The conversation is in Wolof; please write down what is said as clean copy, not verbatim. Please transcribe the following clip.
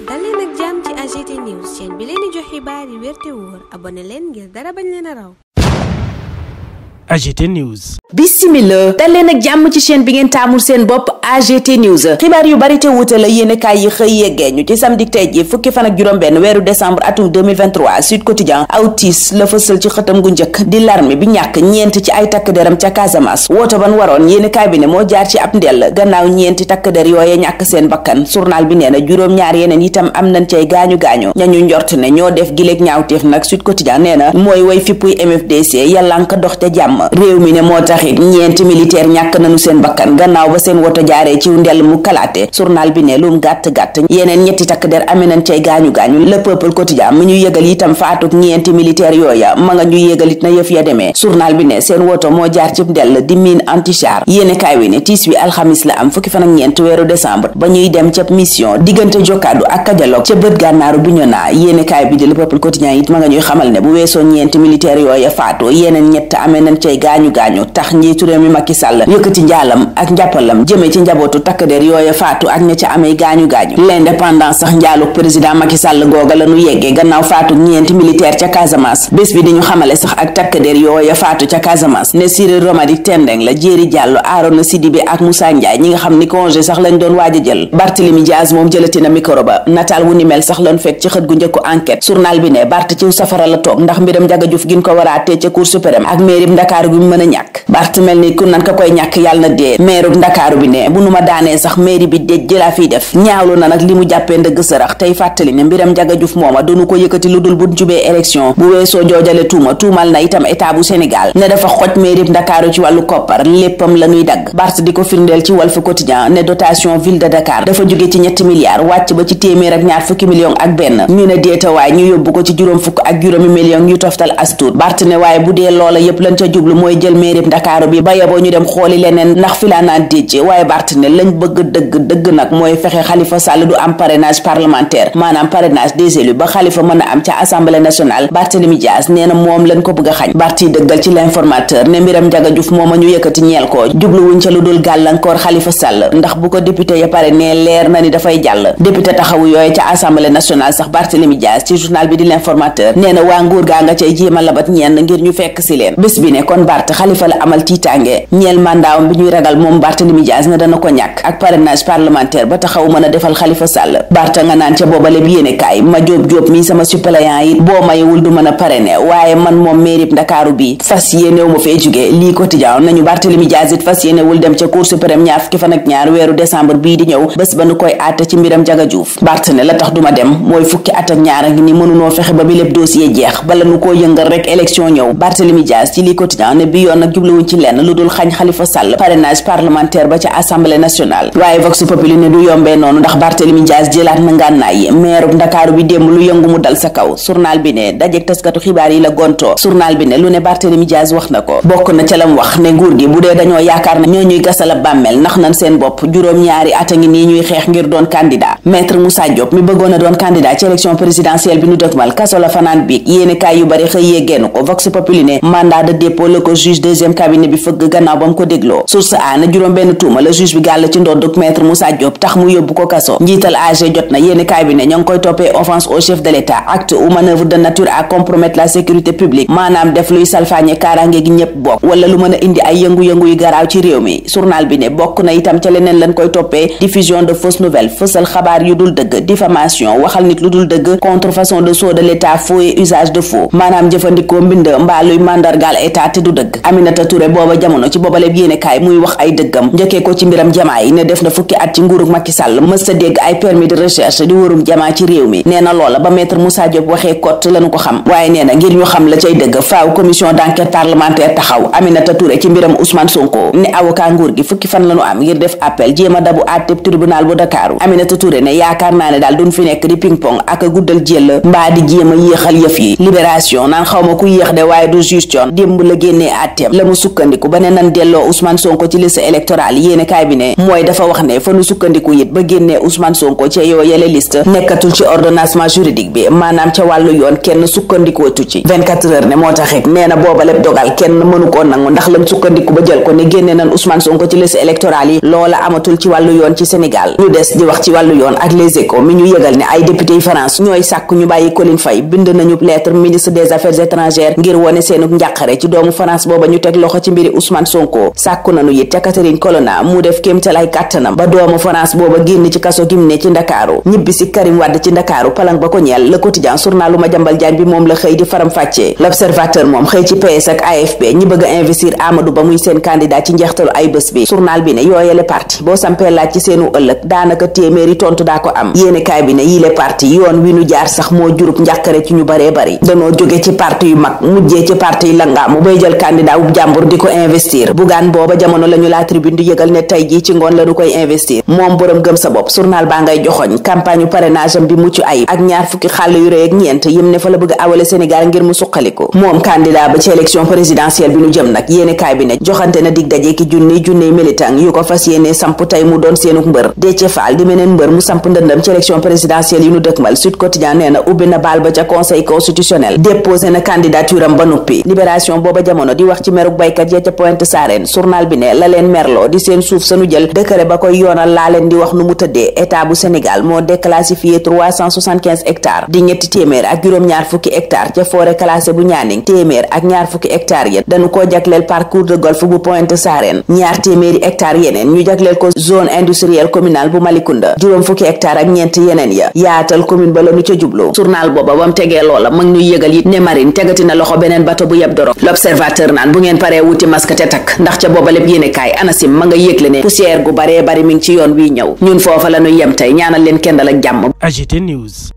dal leen ak jàmm ci AGT News chaîne bi leen di jox xibaar yi wér te wóor abonné leen ngir dara bañ leen a raw. AGT News. Bismillah dal leen ak jàmm ci chaîne bi ngeen taamul seen bopp AGT News xibaar yu bari te wuute la yéene kaay yi xëy yeggee ñu ci samedi tey ji fukki fan ak juróom-benn weeru décembre atum 2023 Sud Quotidien aw tiis la fësal ci xëtam gu njëkk di l'armée bi ñàkk ñeent ci ay takk deram ca Casamance woote ban waroon yéene kaay bi ne moo jaar ci ab ndell gannaaw ñeenti takk der yooye ñàkk seen bakkan journal bi nee na juróom-ñaar yeneen itam am nañ cay gaañu-gaañu ñañu njort ne ñoo def gileeg ñaawteef nag Sud Quotidien nee na mooy way fippuy MFDC yàllank dox te jàmm réew mi ne moo taxit ñeenti militaire ñàkk nañu seen bakkan gannaaw ba seen woto jaaree ci ndell mu kalaate journal bi ne lum gàtt-gàtt yeneen ñetti takk der amee nañ cay gaañu-gaañu Le Peuple Quotidien mi ñu yëgal itam faatuk ñeenti militaire yooya ma nga ñu yëgalit na yëf ya demee journal bi ne seen woto moo jaar ci ndell di mine antichar yéene kaay wi ne tiis wi alxamis la am fukki fan ak ñeent weeru décembre ba ñuy dem ca mission diggante Jokkaadu ak Kajalog ca bët gànnaaru Bignona yéene kaay bi di Le Peuple Quotidien it ma nga ñuy xamal ne bu weesoo ñeenti militaire yooya faatoo yeneen ñett amee nañ cay gaañu-gaañu tax njiitu réew mi Macky Sall yëkkati njaalam ak njàppalam jëmee ci njabootu takk der yooya faatu ak ña ca amee gaañu-gaañu l'indépendance sax njaaluk président Macky Sall googa la nu yeggee gannaaw faatu ñeenti militaire ca Casamance bés bi di ñu xamale sax ak takk der yooya faatu ca Casamance ne Cyril Romadi Tendeng la Jéeri Diallo Arona Sidibé ak Moussa Ndiaye ñi nga xam ni congé sax lañ doon waaj a jël Barthélémy Diaz moom jëlati na micro ba nataal wu ni mel sax lañ fekk ci xët gu njëkku enquête journal bi ne Bart ci safara la toog ndax mbiram Ndiaga Diouf gin ko waraatee ca Cour suprême ak mairie Ndakaaru gi mën a ñàkk Bart mel ni ku nan ka koy ñàkk yàlla na dee maire Ndakaaru bi ne bu nu ma daanee sax mairie bi déj jëlaa fiy def ñaawlu na nag li mu jàppee ndëgg sërax tey fàttali ne mbiram Ndiaga Diouf mooma dunu ko yëkkati lu dul bu jubee élection bu weesoo joojale tuumal na itam état bu Sénégal ne dafa xoj mairie Ndakaaru ci wàllu koppar léppam la ñuy dagg Bart di ko firndeel ci Walf Quotidien ne dotation ville de Dakar dafa jóge ci 7 milliards wàcc ba ci téeméer ak ñaar fukki millions ak benn ñu ne déetawaay ñu yóbbu ko ci juróom fukk ak juróomi millions yu toftal astuut Bart ne waaye bu dee loola yépp lañ ca jublu mooy jël mairie Ndakaaru bi ba yeboo ñu dem xooli leneen ndax fi laa naan déjje waaye Bart ne lañ bëgg dëgg nag mooy fexe Khalifa Sall du am parrainage parlementaire maanaam parrainage des élus ba Khalifa mën a am ca assemblée nationale Barthélémy Dias nee na moom lañ ko bëgg a xañ Bart yi dëggal ci l'informateur ne mbiram Ndiaga Diouf mooma ñu yëkkati ñeel ko jubluwuñ ca lu dul gàllankoor Khalifa Sall ndax bu ko député ya pare ne leer na ni dafay jàll député taxawu yooyu ca assemblée nationale sax Barthélémy Dias ci journal bi di l'informateur nee na waa nguur gaa nga cay jéema labat ñenn ngir ñu fekk si leen bés bi ne kon Bart Khalifa la amal tiitaange ñeel mandaawam bi ñuy ragal moom Barthélémy Dias ne dana ko ñàkk ak parrainage parlementaire ba taxaw mën a defal Khalifa Sall Bart nga naan ca boobale bi yéene kaay ma jóob mi sama suppléant yi boo mayewul du mën a parrainer waaye man moom mairie Ndakaaru bi fas yéenew ma fee jóge lii quotidien nañu Barthélémy Dias it fas yéenewul dem ca Cour suprême ñaar fukki fan ak ñaar weeru décembre bii di ñëw bés ba nu koy àtte ci mbiram Ndiaga Diouf Bart ne la tax duma dem mooy fukki at ak ñaar a ngi ni mënunoo fexe ba bi lépp dossier jeex bala nu koo yëngal rek élection ñëw Barthélémy Dias ci lii quotidien ne bi yoon nag jubluwuñ ci lenn lu dul xañ Khalifa Sall parrainage parlementaire ba ca assemblée nationale waaye Vox Populi ne du yombee noonu ndax Barthélémy Dias jëlaat na ngànnaay yi maire Ndakaaru bi démb lu yëngu mu dal sa kaw journal bi ne dajeg taskatu xibaar yi la gontoo journal bi ne lu ne Barthélémy Dias wax na ko bokk na ca lam wax ne nguur gi bu dee dañoo yaakaar na ñoo ñuy gasala bàmmeel nax nañ seen bopp juróom-ñaari at a ngi nii ñuy xeex ngir doon candidat maître Moussa Diop mi bëggoon a doon candidat ci élection présidentielle bi nu dëkmal kaso la fanaan biig yéene kaay yu bari xëy yeggeenu ko Vox Populi ne mandat de dépôt la ko juge deuxième cabinet bi fëgg gannaaw ba mu ko dégloo source a na juróom benn tuuma la juge bi gàll ci ndoddug maître Moussa Diop tax mu yóbbu ko kaso njiital AG jot na yéene kaay bi ne ñoo ngi koy toppee offense au chef de l'État acte ou manœuvre de nature à compromettre la sécurité publique maanaam def luy salfaañe kaaraange gi ñépp bokk wala lu mën a indi ay yëngu-yëngu yu garaaw ci réew mi journal bi ne bokk na itam ca leneen lañ koy toppee diffusion de fausses nouvelles fësal xabaar yu dul dëgg diffamation waxal nit lu dul dëgg contrefaçon de sceau de l'État faux et usage de faux maanaam jëfandikoo mbind mbaa luy mandargaal état te du dëgg Aminata Touré booba jamono ci boobaleb yéene kaay muy wax ay dëggam njëkkee ko ci mbiram jamaa yi ne def na fukki at ci nguurug Macky Sall mës ta dégg ay permis de recherche di wërum jamaa ci réew mi nee na loola ba maître Moussa Diop waxee kott lañu ko xam waaye nee na ngir ñu xam la cay dëgg faaw commission d'enquête parlementaire taxaw Aminata Touré ci mbiram Ousmane Sonko ne avocat nguur gi fukki fan lañu am ngir def appel jéema dabu àtteb tribunal bu Dakaaru Aminata Touré ne yaakaar naa ne daal duñ fi nekk di ping pong ak a guddal jël mbaa di jéema yéexal yëf yi libération naan xawma ku yéex de waaye du juge coon démb la génn génnee àtteem la mu sukkandiku ba ne nan delloo Ousmane Sonko ci liste électorale yéene kaay bi ne mooy dafa wax ne fa nu sukkandiku it ba génnee Ousmane Sonko ca yoo yele liste nekkatul ci ordonnancement juridique bi maanaam ca wàllu yoon kenn sukkandikootu ci 24 heures ne moo taxit nee na booba lépp dogal kenn mënu koo nangu ndax lam sukkandiku ba jël ko ne génne nan Ousmane Sonko ci liste électorale yi loola amatul ci wàllu yoon ci Sénégal ñu des di wax ci wàllu yoon ak Les Échos mi ñu yëgal ne ay député France ñooy sàkk ñu bàyyi Colin Faye bind nañu lettre ministre des affaires étrangères ngir wone seenuk njàqare ci doomu France booba ñu teg loxo ci mbiri Ousmane Sonko sàkku nañu it ca Catherine Colonna mu def kéemtalaay kàttanam ba doomu France booba génn ci kaso gim ne ci Ndakaaru ñibbi si Karim Wade ci Ndakaaru palang ba ko ñeel Le Quotidien journalu Madiambal Diagne bi moom la xëy di faram fàccee L'Observateur moom xëy ci PS ak AFP ñi bëgg a investir Amadou Ba muy seen candidat ci njeextalu ay bés bi journal bi ne yooyele parti boo sampee laaj ci seenu ëllëg daanaka téeméeri tontu daa ko am yéene kaay bi ne yile parti yoon wi nu jaar sax moo jurub njàqare ci ñu baree bari danoo jóge ci parti yu mag mujjee ci parti yi langaamu bay jël candidat wu jàmbur di ko investir Bougane booba jamono lañu la tribune di yëgal ne tey jii ci ngoon lañu koy investir moom borom gëm sa bopp journal baa ngay joxoñ campagne parrainage am bi mucc ayib ak ñaar fukki xàll yu rëy ak ñeent yim ne fa la bëgg awale Sénégal ngir mu suqaliku moom candidat ba ci élection présidentielle bi nu jëm nag yéene kaay bi ne joxante na dig daje ki junniy militant yu ko fas yéene samp tey mu doon seenuk mbër Déthié Fall di meneen mbër mu samp ndëndam ci élection présidentielle yi nu dëkkmal Sud Quotidien nee na ubbi na baal ba ca conseil constitutionnel déposé na candidature am ba nuppi Libération booba jamono di wax ci meruk baykat ya ca Pointe Sarène journal bi ne la leen merloo di seen suuf sanu jël décret ba koy yoonal laa leen di wax nu mu tëddee état bu Sénégal moo déclassifié 375 hectares di ñetti téeméer ak juróom-ñaar fukki hectares ca forêt classée bu Nianing téeméer ak ñaar fukki hectares yéen dañu koo jagleel parcours de golf bu Pointe Sarène ñaar téeméeri hectares yeneen ñu jagleel ko zone industrielle communale bu Malicounda juróom fukki hectares ak ñeent yeneen ya yaatal commune ba lañu ca jublu journal booba bam tegee loola mag ñuy yëgal it ne marine tegati na loxo beneen bato bu yeb dorog L'Observateur naan bu ngeen paree wuti masque te takk ndax ca booba lépp yéene kaay ANACIM ma nga yëgle ne poussière gu baree bari mi ngi ci yoon wi ñëw ñun foofa la ñu yem tey ñaanal leen kendal ak jàmm. AGT News.